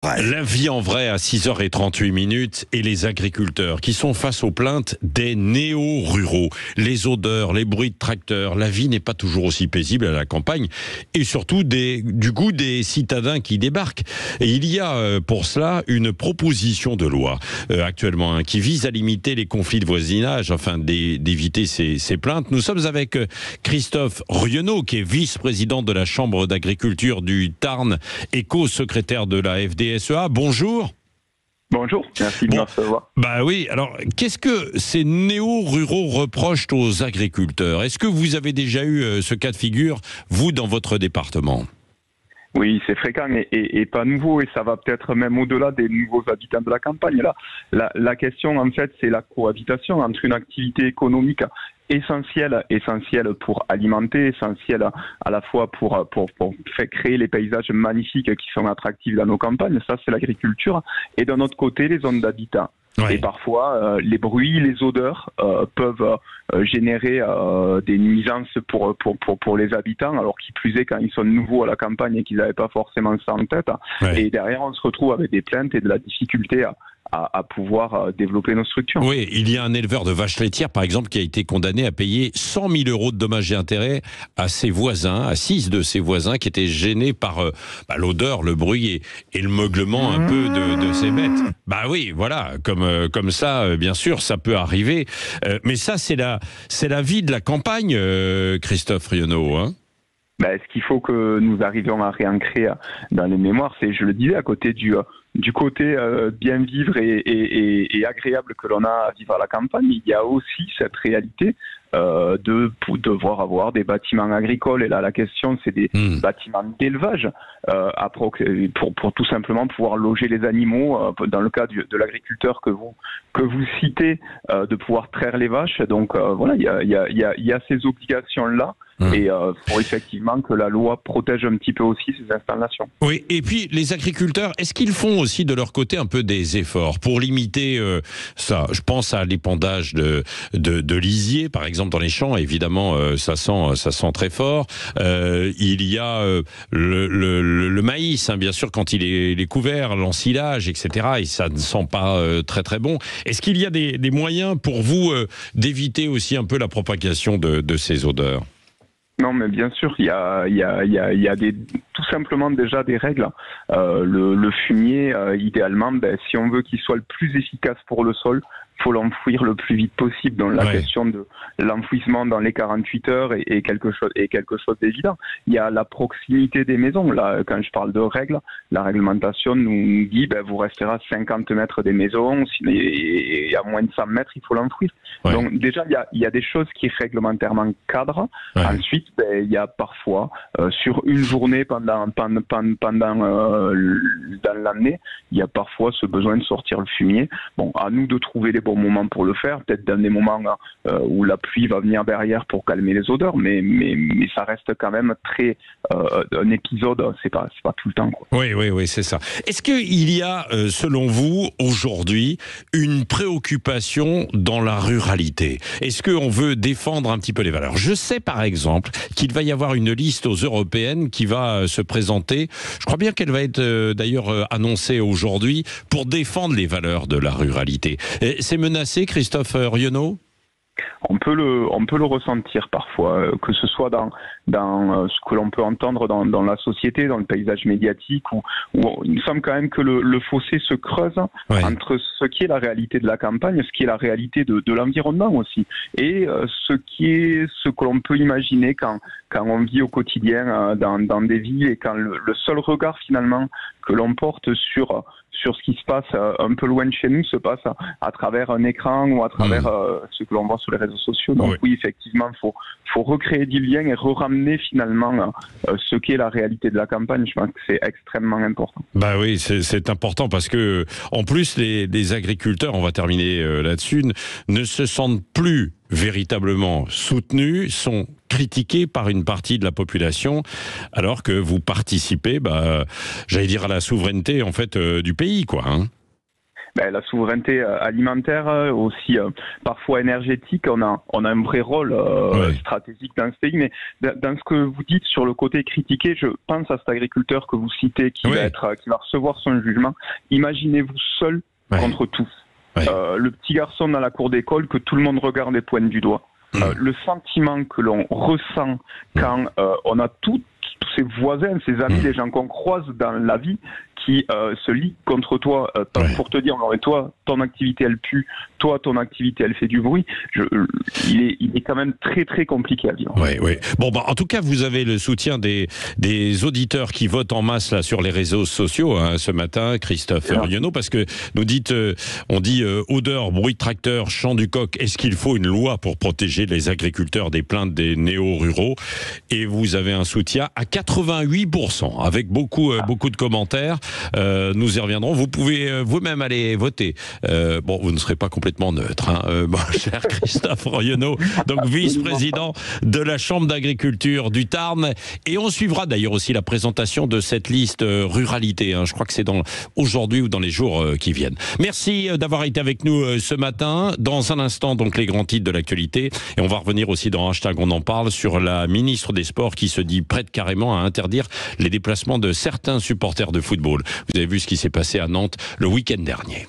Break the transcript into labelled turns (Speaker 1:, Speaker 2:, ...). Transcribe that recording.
Speaker 1: La vie en vrai à 6h38 et les agriculteurs qui sont face aux plaintes des néo-ruraux. Les odeurs, les bruits de tracteurs, la vie n'est pas toujours aussi paisible à la campagne et surtout du goût des citadins qui débarquent. Et il y a pour cela une proposition de loi actuellement qui vise à limiter les conflits de voisinage afin d'éviter ces plaintes. Nous sommes avec Christophe Rienaud qui est vice-président de la Chambre d'agriculture du Tarn et co-secrétaire de la FDSEA. Bonjour.
Speaker 2: Bonjour, merci de me recevoir.
Speaker 1: Bah oui, alors qu'est-ce que ces néo-ruraux reprochent aux agriculteurs? Est-ce que vous avez déjà eu ce cas de figure, vous, dans votre département?
Speaker 2: Oui, c'est fréquent et pas nouveau, et ça va peut-être même au-delà des nouveaux habitants de la campagne. Là, la question, en fait, c'est la cohabitation entre une activité économique essentielle pour alimenter, essentielle à la fois pour faire créer les paysages magnifiques qui sont attractifs dans nos campagnes. Ça, c'est l'agriculture. Et d'un autre côté, les zones d'habitat. Ouais. Et parfois, les bruits, les odeurs peuvent générer des nuisances pour les habitants, alors qui plus est quand ils sont nouveaux à la campagne et qu'ils n'avaient pas forcément ça en tête. Ouais. Et derrière, on se retrouve avec des plaintes et de la difficulté à pouvoir développer nos structures.
Speaker 1: Oui, il y a un éleveur de vaches laitières, par exemple, qui a été condamné à payer 100 000 € de dommages et intérêts à ses voisins, à 6 de ses voisins, qui étaient gênés par l'odeur, le bruit et le meuglement un peu de ces bêtes. Bah oui, voilà, comme ça, bien sûr, ça peut arriver. Mais ça, c'est la vie de la campagne, Christophe Rienaud, hein.
Speaker 2: Ce qu'il faut que nous arrivions à réancrer dans les mémoires, c'est, je le disais, à côté du côté bien vivre et agréable que l'on a à vivre à la campagne, il y a aussi cette réalité de devoir avoir des bâtiments agricoles. Et là, la question, c'est des bâtiments d'élevage pour tout simplement pouvoir loger les animaux. Dans le cas de l'agriculteur que vous citez, de pouvoir traire les vaches. Donc voilà, il y a ces obligations-là. Et pour effectivement que la loi protège un petit peu aussi ces installations.
Speaker 1: Oui, et puis les agriculteurs, est-ce qu'ils font aussi de leur côté un peu des efforts pour limiter ça? Je pense à l'épandage de lisier, par exemple, dans les champs. Évidemment, ça sent très fort. Il y a le maïs, hein, bien sûr, quand il est couvert, l'ensilage, etc. Et ça ne sent pas très très bon. Est-ce qu'il y a des moyens pour vous d'éviter aussi un peu la propagation de ces odeurs?
Speaker 2: Non, mais bien sûr, il y a tout simplement déjà des règles. Le fumier, idéalement, si on veut qu'il soit le plus efficace pour le sol, faut l'enfouir le plus vite possible. Donc la question de l'enfouissement dans les 48 heures est quelque chose d'évident. Il y a la proximité des maisons. Là, quand je parle de règles, la réglementation nous dit vous resterez à 50 mètres des maisons et à moins de 100 mètres, il faut l'enfouir. Ouais. Donc déjà, il y a des choses qui réglementairement cadrent. Ouais. Ensuite, il y a parfois, sur une journée pendant dans l'année, il y a parfois ce besoin de sortir le fumier. Bon, à nous de trouver les bons moments pour le faire, peut-être dans des moments où la pluie va venir derrière pour calmer les odeurs, mais ça reste quand même très un épisode, c'est pas tout le temps, quoi.
Speaker 1: Oui, c'est ça. Est-ce qu'il y a, selon vous, aujourd'hui, une préoccupation dans la ruralité? Est-ce qu'on veut défendre un petit peu les valeurs? Je sais, par exemple, qu'il va y avoir une liste aux européennes qui va se présenter. Je crois bien qu'elle va être d'ailleurs annoncée aujourd'hui pour défendre les valeurs de la ruralité. C'est menacé, Christophe Rienaud?
Speaker 2: On peut le ressentir parfois, que ce soit dans ce que l'on peut entendre dans la société, dans le paysage médiatique, où il me semble quand même que le fossé se creuse entre ce qui est la réalité de la campagne, ce qui est la réalité de l'environnement aussi, et ce que l'on peut imaginer quand on vit au quotidien dans des villes, et quand le seul regard finalement que l'on porte sur ce qui se passe un peu loin de chez nous se passe à travers un écran ou à travers ce que l'on voit sur les réseaux sociaux. Donc oui, effectivement, il faut recréer du lien et re-ramener finalement ce qu'est la réalité de la campagne. Je pense que c'est extrêmement important.
Speaker 1: Bah oui, c'est important parce que en plus les agriculteurs, on va terminer là-dessus, ne se sentent plus véritablement soutenus, sont critiqués par une partie de la population, alors que vous participez, j'allais dire, à la souveraineté en fait du pays, quoi. Hein.
Speaker 2: la souveraineté alimentaire, aussi parfois énergétique. On a un vrai rôle stratégique dans ce pays. Mais dans ce que vous dites sur le côté critiqué, je pense à cet agriculteur que vous citez qui va recevoir son jugement. Imaginez-vous seul contre tous. Le petit garçon dans la cour d'école que tout le monde regarde et pointe du doigt. Le sentiment que l'on ressent quand on a tous ses voisins, ses amis, les gens qu'on croise dans la vie qui se liguent contre toi pour te dire non mais toi ton activité elle pue, toi ton activité elle fait du bruit, il est quand même très très compliqué à vivre.
Speaker 1: Bon en tout cas vous avez le soutien des auditeurs qui votent en masse là sur les réseaux sociaux ce matin, Christophe Rionneau, parce que on dit odeur, bruit de tracteur, chant du coq, est-ce qu'il faut une loi pour protéger les agriculteurs des plaintes des néo-ruraux? Et vous avez un soutien à 88% avec beaucoup de commentaires. Nous y reviendrons. Vous pouvez vous-même aller voter. Vous ne serez pas complètement neutre, cher Christophe Rionneau, donc vice-président de la Chambre d'agriculture du Tarn. Et on suivra d'ailleurs aussi la présentation de cette liste ruralité. Je crois que c'est aujourd'hui ou dans les jours qui viennent. Merci d'avoir été avec nous ce matin. Dans un instant, donc les grands titres de l'actualité. Et on va revenir aussi dans Hashtag On en parle sur la ministre des Sports qui se dit prête carrément à interdire les déplacements de certains supporters de football. Vous avez vu ce qui s'est passé à Nantes le week-end dernier.